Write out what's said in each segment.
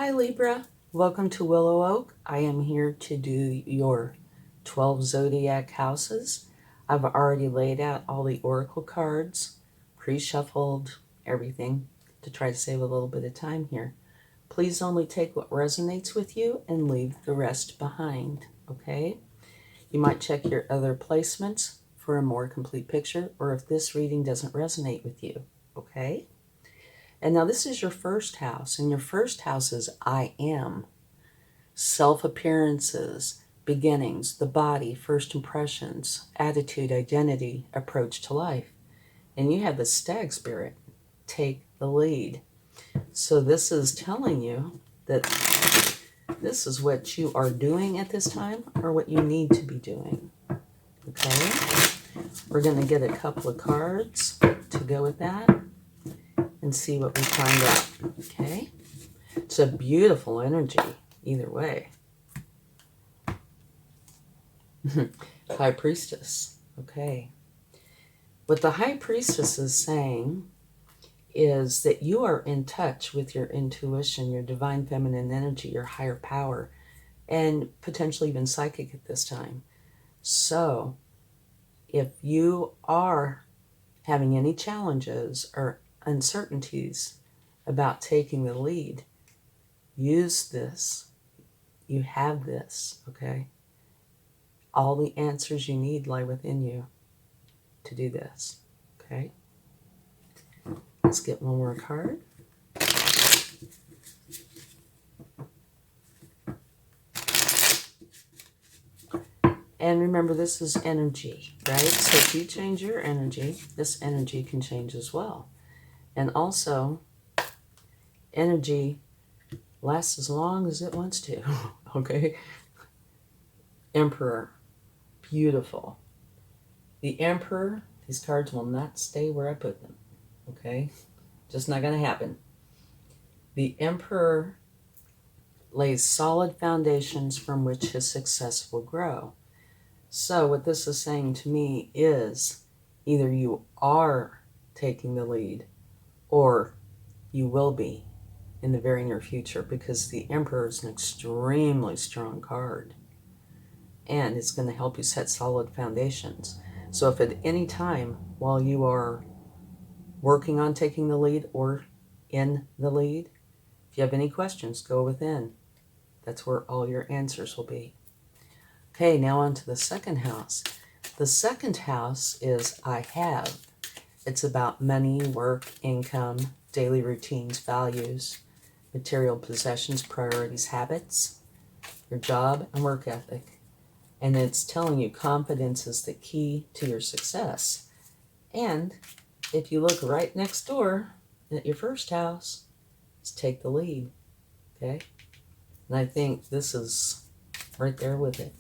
Hi Libra, welcome to WillowOAK. I am here to do your 12 Zodiac houses. I've already laid out all the oracle cards, pre-shuffled, everything to try to save a little bit of time here. Please only take what resonates with you and leave the rest behind, okay? You might check your other placements for a more complete picture, or if this reading doesn't resonate with you, okay? And now this is your first house, and your first house is I am. Self-appearances, beginnings, the body, first impressions, attitude, identity, approach to life. And you have the stag spirit, take the lead. So this is telling you that this is what you are doing at this time or what you need to be doing. Okay? We're going to get a couple of cards to go with that and see what we find out. Okay? It's a beautiful energy either way. High Priestess. Okay. What the High Priestess is saying is that you are in touch with your intuition, your divine feminine energy, your higher power, and potentially even psychic at this time. So if you are having any challenges or uncertainties about taking the lead, use this. You have this, okay? All the answers you need lie within you to do this, okay? Let's get one more card. And remember, this is energy, right? So if you change your energy, this energy can change as well. And also, energy lasts as long as it wants to, okay? Emperor, beautiful. The Emperor, these cards will not stay where I put them, okay? Just not going to happen. The Emperor lays solid foundations from which his success will grow. So what this is saying to me is either you are taking the lead or you will be in the very near future, because the Emperor is an extremely strong card and it's going to help you set solid foundations. So if at any time while you are working on taking the lead or in the lead, if you have any questions, go within. That's where all your answers will be. Okay, now on to the second house. The second house is I have. It's about money, work, income, daily routines, values, material possessions, priorities, habits, your job, and work ethic. And it's telling you confidence is the key to your success. And if you look right next door at your first house, it's take the lead, okay? And I think this is right there with it.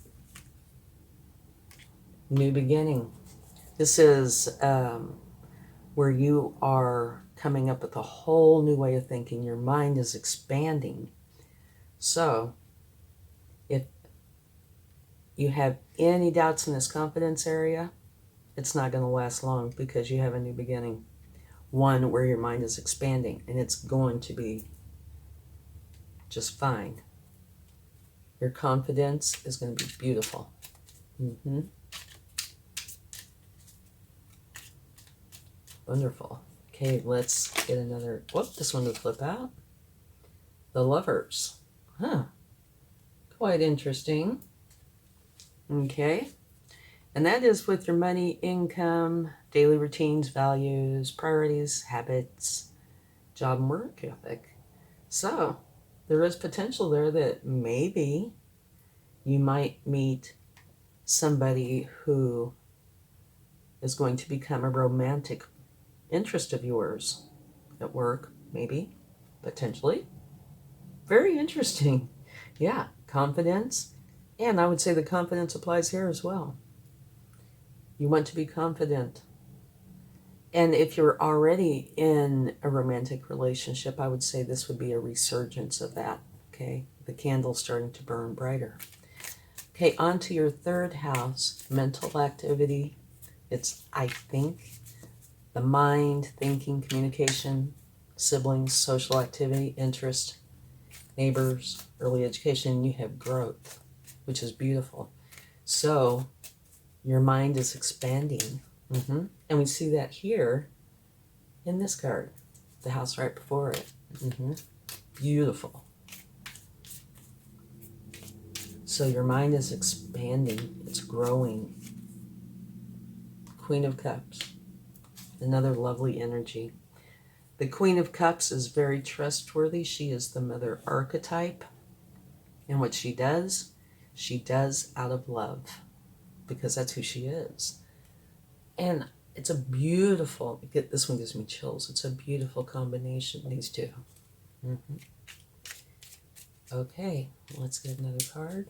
New beginning. This is where you are coming up with a whole new way of thinking. Your mind is expanding. So if you have any doubts in this confidence area, it's not going to last long, because you have a new beginning. One where your mind is expanding, and it's going to be just fine. Your confidence is going to be beautiful. Wonderful. Okay, let's get another. Whoop, this one to flip out. The Lovers. Huh. Quite interesting. Okay. And that is with your money, income, daily routines, values, priorities, habits, job and work ethic. So there is potential there that maybe you might meet somebody who is going to become a romantic interest of yours at work, maybe, potentially. Very interesting. Yeah, confidence. And I would say the confidence applies here as well. You want to be confident. And if you're already in a romantic relationship, I would say this would be a resurgence of that, okay? The candle's starting to burn brighter. Okay, on to your third house, mental activity. It's I think, the mind, thinking, communication, siblings, social activity, interest. neighbors, early education, and you have growth, which is beautiful. So your mind is expanding. And we see that here in this card, the house right before it. Beautiful. So your mind is expanding. It's growing. Queen of Cups. Another lovely energy. The Queen of Cups is very trustworthy. She is the mother archetype. And what she does out of love, because that's who she is. And it's a beautiful, this one gives me chills. It's a beautiful combination, these two. Okay, let's get another card.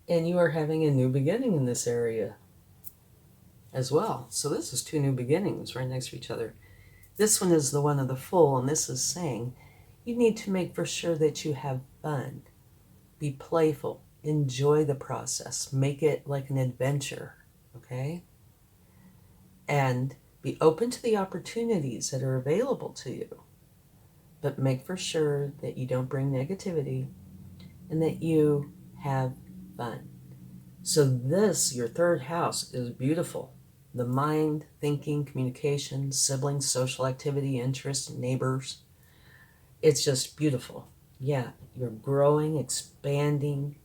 And you are having a new beginning in this area as well. So this is two new beginnings right next to each other. This one is the one of the Fool, and this is saying you need to make for sure that you have fun. Be playful. Enjoy the process. Make it like an adventure, okay? And be open to the opportunities that are available to you. But make for sure that you don't bring negativity and that you have fun. So this, your third house, is beautiful. The mind, thinking, communication, siblings, social activity, interests, neighbors. It's just beautiful. Yeah, you're growing, expanding.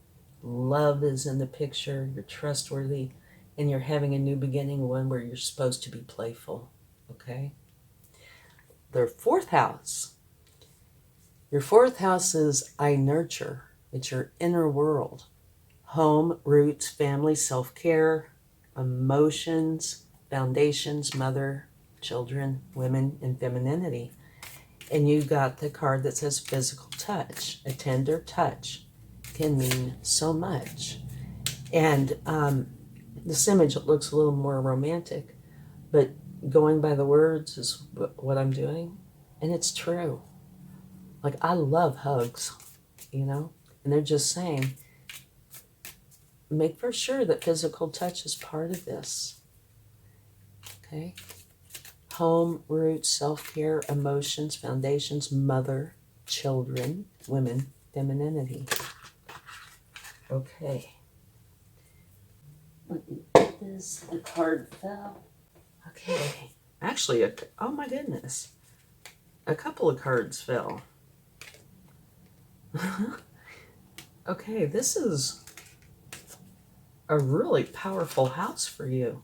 Love is in the picture. You're trustworthy. And you're having a new beginning, one where you're supposed to be playful. Okay? Their fourth house. Your fourth house is I nurture. It's your inner world. Home, roots, family, self-care, emotions, foundations, mother, children, women, and femininity. And you got the card that says physical touch. A tender touch can mean so much. And this image, it looks a little more romantic, but going by the words is what I'm doing. And it's true. Like, I love hugs, you know? And they're just saying, make for sure that physical touch is part of this. Okay? Home, roots, self-care, emotions, foundations, mother, children, women, femininity. Okay. This, the card fell. Okay. Actually, oh my goodness. A couple of cards fell. Okay, this is a really powerful house for you.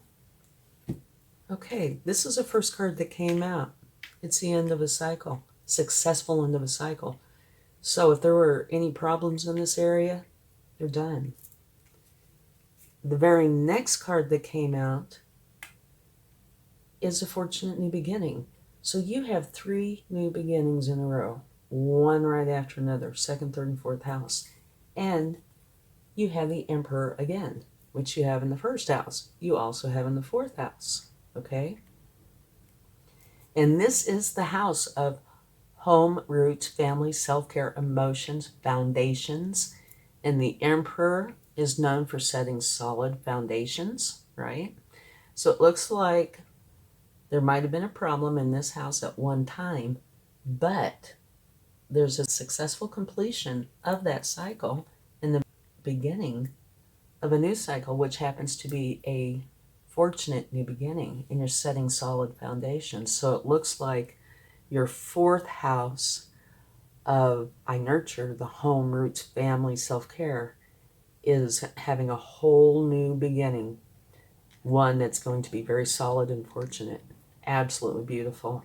Okay, this is the first card that came out. It's the end of a cycle, successful end of a cycle. So if there were any problems in this area, they're done. The very next card that came out is a fortunate new beginning. So you have 3 new beginnings in a row, one right after another, second, third, and fourth house. And you have the Emperor again, which you have in the first house. You also have in the fourth house, okay? And this is the house of home, roots, family, self-care, emotions, foundations. And the Emperor is known for setting solid foundations, right? So it looks like there might have been a problem in this house at one time, but there's a successful completion of that cycle and the beginning of a new cycle, which happens to be a fortunate new beginning, and you're setting solid foundations. So it looks like your fourth house of I nurture, the home, roots, family, self-care, is having a whole new beginning, one that's going to be very solid and fortunate. Absolutely beautiful.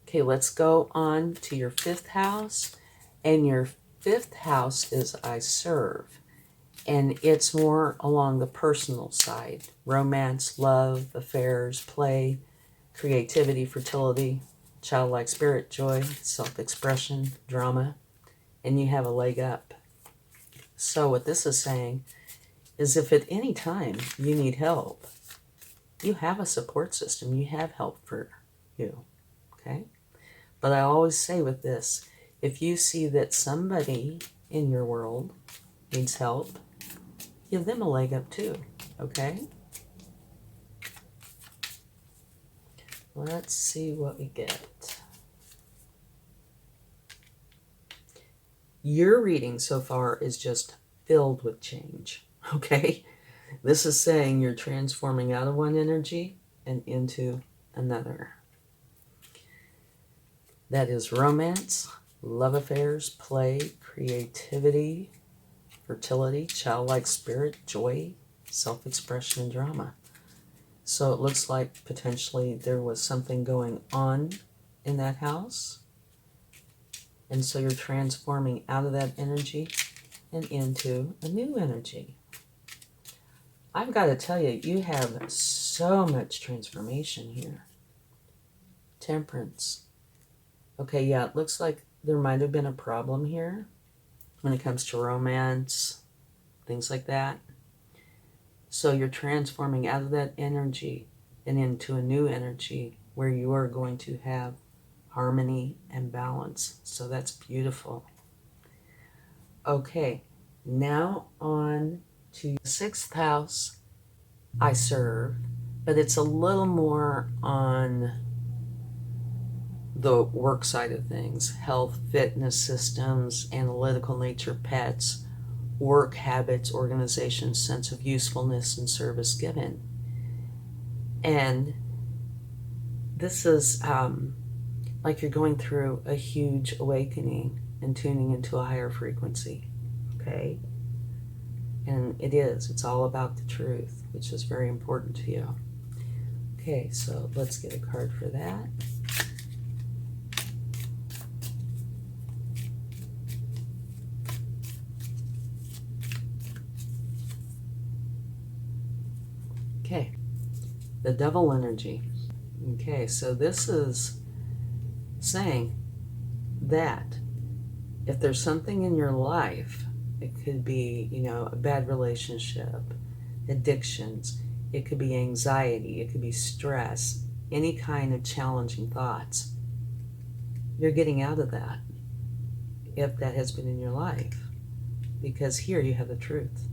Okay, let's go on to your fifth house. And your fifth house is I serve. And it's more along the personal side. Romance, love, affairs, play, creativity, fertility, childlike spirit, joy, self-expression, drama. And you have a leg up. So what this is saying is if at any time you need help, you have a support system. You have help for you, okay? But I always say with this, if you see that somebody in your world needs help, give them a leg up too, okay? Let's see what we get. Your reading so far is just filled with change, okay? This is saying you're transforming out of one energy and into another. That is romance, love affairs, play, creativity, fertility, childlike spirit, joy, self-expression, and drama. So it looks like potentially there was something going on in that house. And so you're transforming out of that energy and into a new energy. I've got to tell you, you have so much transformation here. Temperance. Okay, yeah, it looks like there might have been a problem here when it comes to romance, things like that. So you're transforming out of that energy and into a new energy where you are going to have harmony and balance. So that's beautiful. Okay, now on to the 6th house. I serve, but it's a little more on the work side of things: health, fitness, systems, analytical nature, pets, work habits, organization, sense of usefulness, and service given. And this is like you're going through a huge awakening and tuning into a higher frequency, okay? And it's all about the truth, which is very important to you. Okay, so let's get a card for that. Okay, the Devil energy. Okay, so this is saying that if there's something in your life, it could be, a bad relationship, addictions, it could be anxiety, it could be stress, any kind of challenging thoughts. You're getting out of that if that has been in your life, because here you have the truth.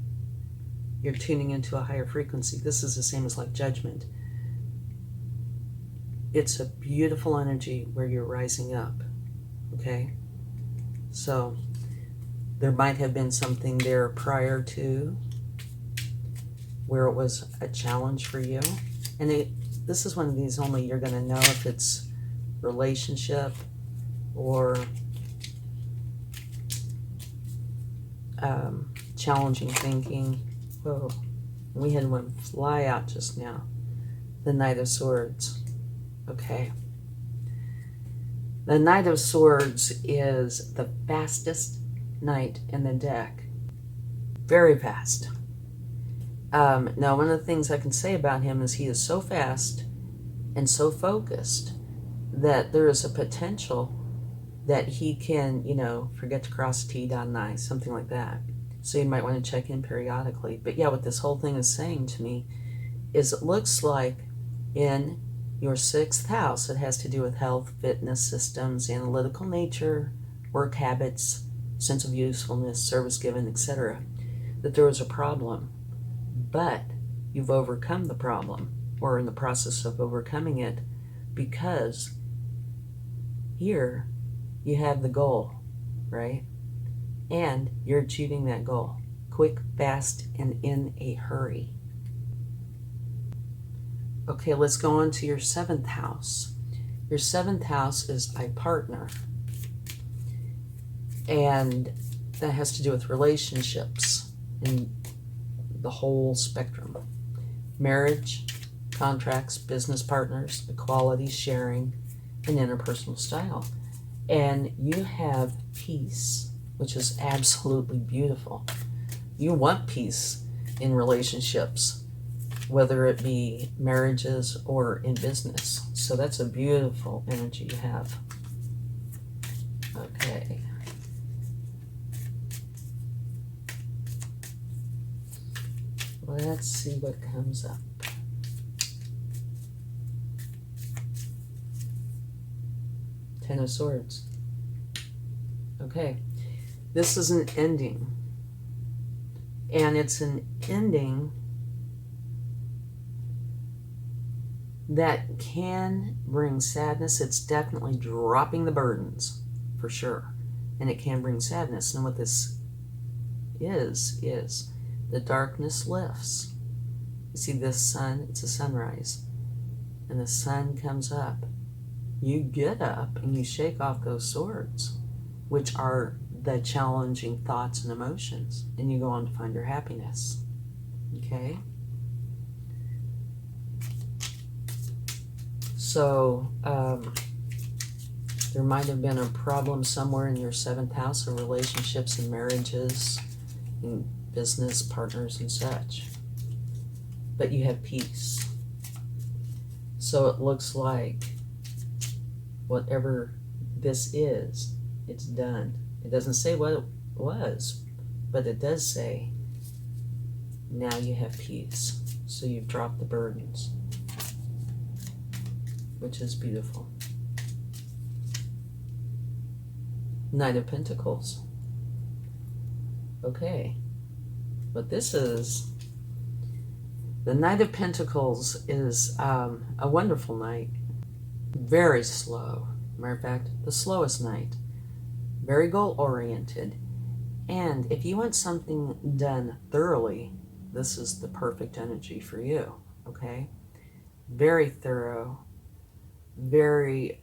You're tuning into a higher frequency. This is the same as like judgment. It's a beautiful energy where you're rising up, okay? So there might have been something there prior to where it was a challenge for you. And this is one of these only you're going to know if it's relationship or challenging thinking. Whoa, we had one fly out just now. The Knight of Swords. Okay. The Knight of Swords is the fastest knight in the deck. Very fast. Now, one of the things I can say about him is he is so fast and so focused that there is a potential that he can, forget to cross a T, dot an I, something like that. So you might want to check in periodically. But yeah, what this whole thing is saying to me is it looks like in your 6th house, it has to do with health, fitness, systems, analytical nature, work habits, sense of usefulness, service given, etc., that there was a problem. But you've overcome the problem, or in the process of overcoming it, because here you have the goal, right? And you're achieving that goal quick, fast, and in a hurry. Okay, let's go on to your 7th house. Your 7th house is a partner. And that has to do with relationships in the whole spectrum. Marriage, contracts, business partners, equality, sharing, and interpersonal style. And you have peace, which is absolutely beautiful. You want peace in relationships, whether it be marriages or in business. So that's a beautiful energy you have. Okay. Let's see what comes up. Ten of Swords. Okay. This is an ending. And it's an ending that can bring sadness. It's definitely dropping the burdens, for sure. And it can bring sadness. And what this is the darkness lifts. You see this sun, it's a sunrise. And the sun comes up. You get up and you shake off those swords, which are the challenging thoughts and emotions. And you go on to find your happiness. Okay? So, there might have been a problem somewhere in your 7th house of relationships and marriages and business partners and such. But you have peace. So it looks like whatever this is, it's done. It doesn't say what it was, but it does say now you have peace. So you've dropped the burdens, which is beautiful. Knight of Pentacles. Okay. But this is, the Knight of Pentacles is a wonderful knight. Very slow. Matter of fact, the slowest knight. Very goal-oriented. And if you want something done thoroughly, this is the perfect energy for you. Okay? Very thorough. Very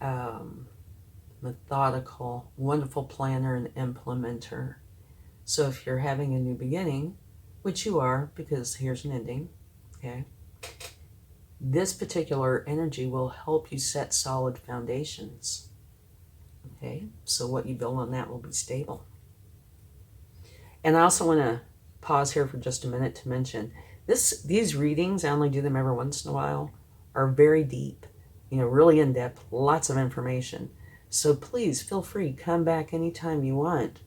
methodical, wonderful planner and implementer. So if you're having a new beginning, which you are, because here's an ending, okay, this particular energy will help you set solid foundations. Okay, so what you build on that will be stable. And I also want to pause here for just a minute to mention these readings, I only do them every once in a while, are very deep, really in depth, lots of information. So please feel free, come back anytime you want,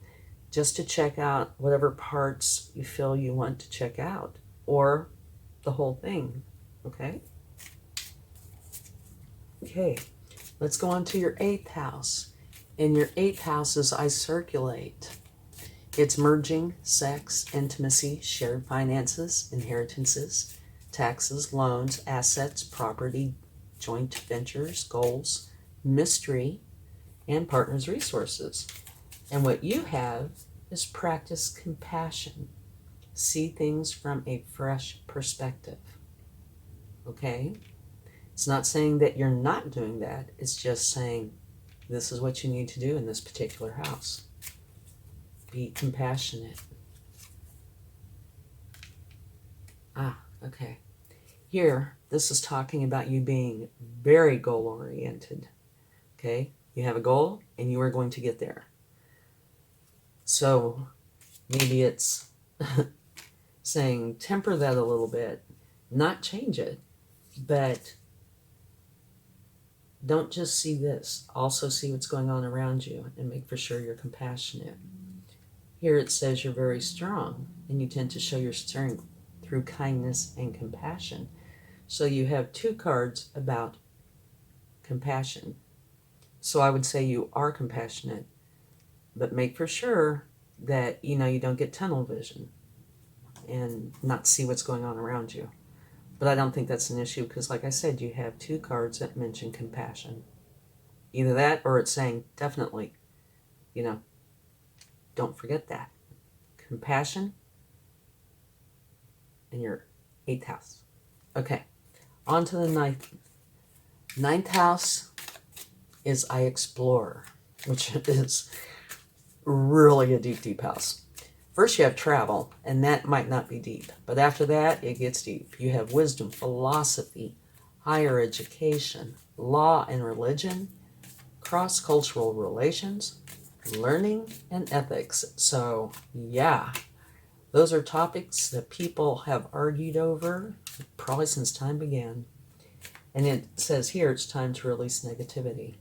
just to check out whatever parts you feel you want to check out, or the whole thing, okay? Okay, let's go on to your 8th house. In your 8th house, as I circulate, it's merging, sex, intimacy, shared finances, inheritances, taxes, loans, assets, property, joint ventures, goals, mystery, and partners' resources. And what you have is practice compassion. See things from a fresh perspective. Okay? It's not saying that you're not doing that. It's just saying this is what you need to do in this particular house. Be compassionate. Okay. Here, this is talking about you being very goal-oriented. Okay? You have a goal, and you are going to get there. So maybe it's saying temper that a little bit, not change it, but don't just see this. Also see what's going on around you and make for sure you're compassionate. Here it says you're very strong, and you tend to show your strength through kindness and compassion. So you have 2 cards about compassion. So I would say you are compassionate, but make for sure that, you don't get tunnel vision and not see what's going on around you. But I don't think that's an issue because, like I said, you have 2 cards that mention compassion. Either that or it's saying definitely, don't forget that. Compassion in your 8th house. Okay, on to the 9th. 9th house is I explore, which is really a deep, deep house. First you have travel, and that might not be deep, but after that it gets deep. You have wisdom, philosophy, higher education, law and religion, cross-cultural relations, learning, and ethics. So yeah, those are topics that people have argued over probably since time began. And it says here it's time to release negativity.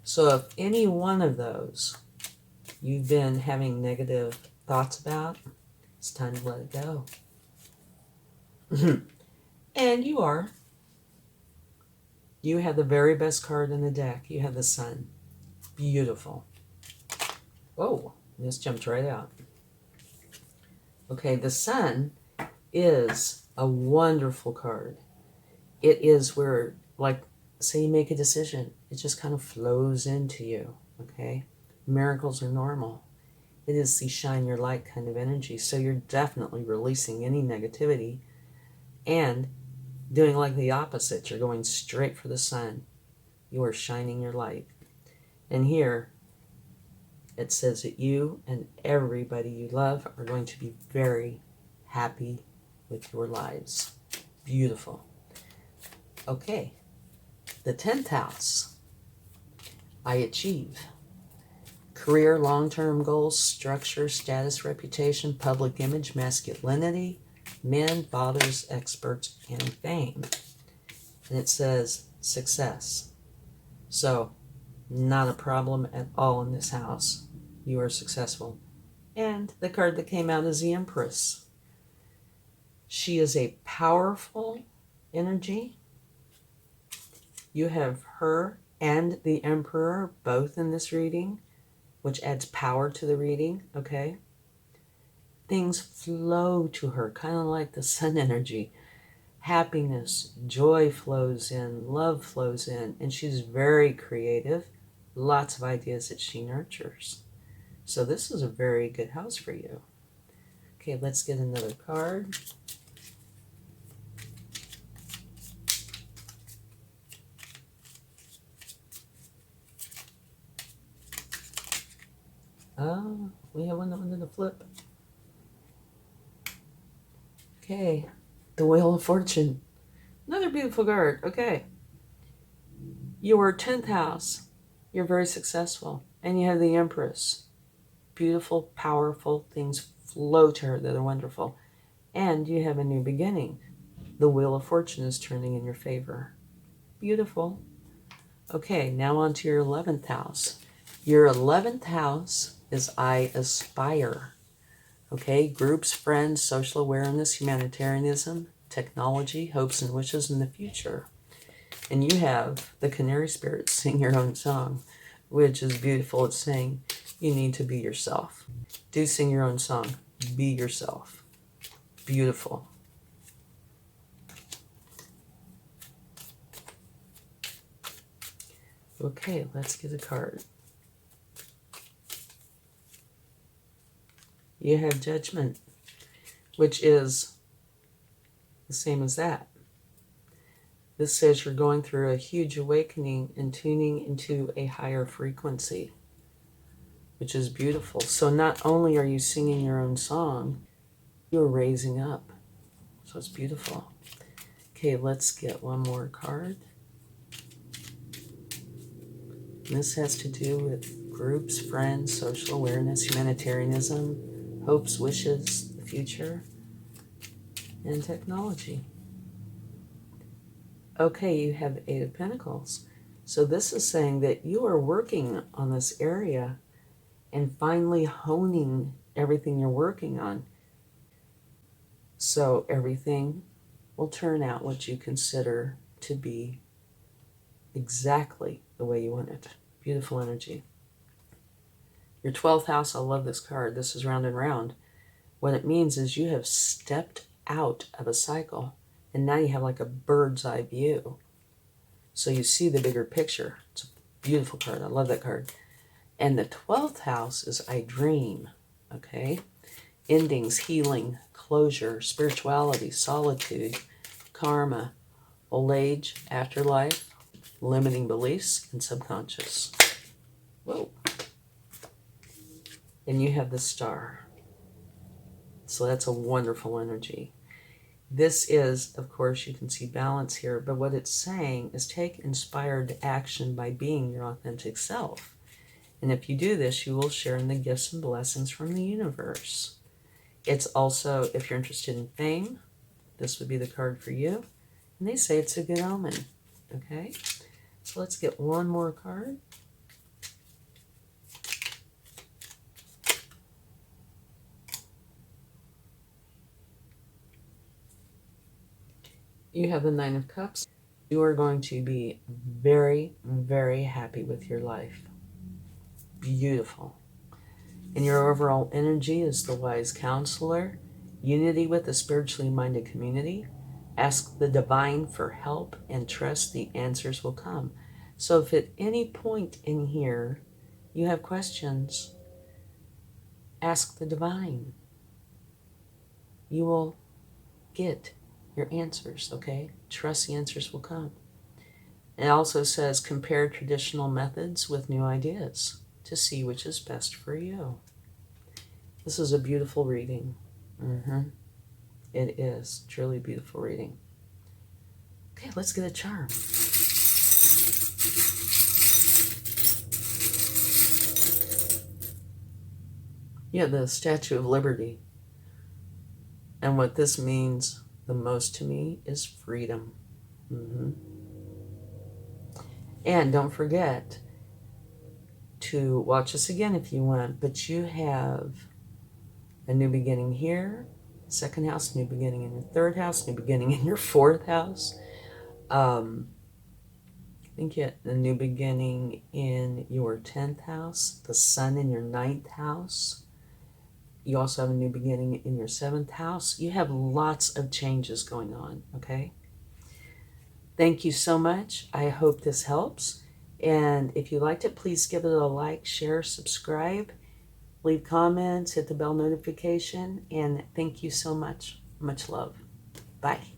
So if any one of those you've been having negative thoughts about, it's time to let it go. And you are. You have the very best card in the deck. You have the Sun. Beautiful. Whoa, this jumped right out. Okay, the Sun is a wonderful card. It is where like, say you make a decision, it just kind of flows into you, okay? Miracles are normal. It is the shine your light kind of energy. So you're definitely releasing any negativity and doing like the opposite. You're going straight for the sun. You are shining your light. And here it says that you and everybody you love are going to be very happy with your lives. Beautiful. Okay. The 10th house. I achieve. Career, long-term goals, structure, status, reputation, public image, masculinity, men, fathers, experts, and fame. And it says success. So, not a problem at all in this house. You are successful. And the card that came out is the Empress. She is a powerful energy. You have her and the Emperor both in this reading, which adds power to the reading, okay? Things flow to her, kind of like the sun energy. Happiness, joy flows in, love flows in, and she's very creative. Lots of ideas that she nurtures. So this is a very good house for you. Okay, let's get another card. Oh, we have one that wanted to flip. Okay, the Wheel of Fortune. Another beautiful card. Okay. Your 10th house. You're very successful. And you have the Empress. Beautiful, powerful things flow to her that are wonderful. And you have a new beginning. The Wheel of Fortune is turning in your favor. Beautiful. Okay, now on to your 11th house. Your 11th house is I aspire. Okay, groups, friends, social awareness, humanitarianism, technology, hopes and wishes in the future. And you have the Canary Spirit sing your own song, which is beautiful. It's saying you need to be yourself. Do sing your own song. Be yourself. Beautiful. Okay, let's get a card. You have Judgment, which is the same as that. This says you're going through a huge awakening and tuning into a higher frequency, which is beautiful. So not only are you singing your own song, you're raising up. So it's beautiful. Okay, let's get one more card. This has to do with groups, friends, social awareness, humanitarianism, hopes, wishes, the future, and technology. Okay, you have Eight of Pentacles. So this is saying that you are working on this area and finally honing everything you're working on. So everything will turn out what you consider to be exactly the way you want it. Beautiful energy. Your 12th house, I love this card. This is round and round. What it means is you have stepped out of a cycle and now you have like a bird's eye view. So you see the bigger picture. It's a beautiful card. I love that card. And the 12th house is I dream. Okay? Endings, healing, closure, spirituality, solitude, karma, old age, afterlife, limiting beliefs, and subconscious. Whoa. And you have the Star. So that's a wonderful energy. This is, of course, you can see balance here, but what it's saying is take inspired action by being your authentic self. And if you do this, you will share in the gifts and blessings from the universe. It's also, if you're interested in fame, this would be the card for you. And they say it's a good omen. Okay? So let's get one more card. You have the Nine of Cups. You are going to be very, very happy with your life. Beautiful. And your overall energy is the wise counselor, unity with a spiritually minded community, Ask the divine for help and trust the answers will come. So if at any point in here you have questions, ask the divine. You will get your answers, okay? Trust the answers will come. It also says compare traditional methods with new ideas to see which is best for you. This is a beautiful reading. It is truly beautiful reading. Okay, let's get a charm. Yeah, the Statue of Liberty. And what this means the most to me is freedom. And don't forget to watch us again if you want, but you have a new beginning here, second house, new beginning in your third house, new beginning in your fourth house. I think you have a new beginning in your 10th house, the sun in your 9th house. You also have a new beginning in your 7th house. You have lots of changes going on, okay? Thank you so much. I hope this helps. And if you liked it, please give it a like, share, subscribe, leave comments, hit the bell notification, and thank you so much. Much love. Bye.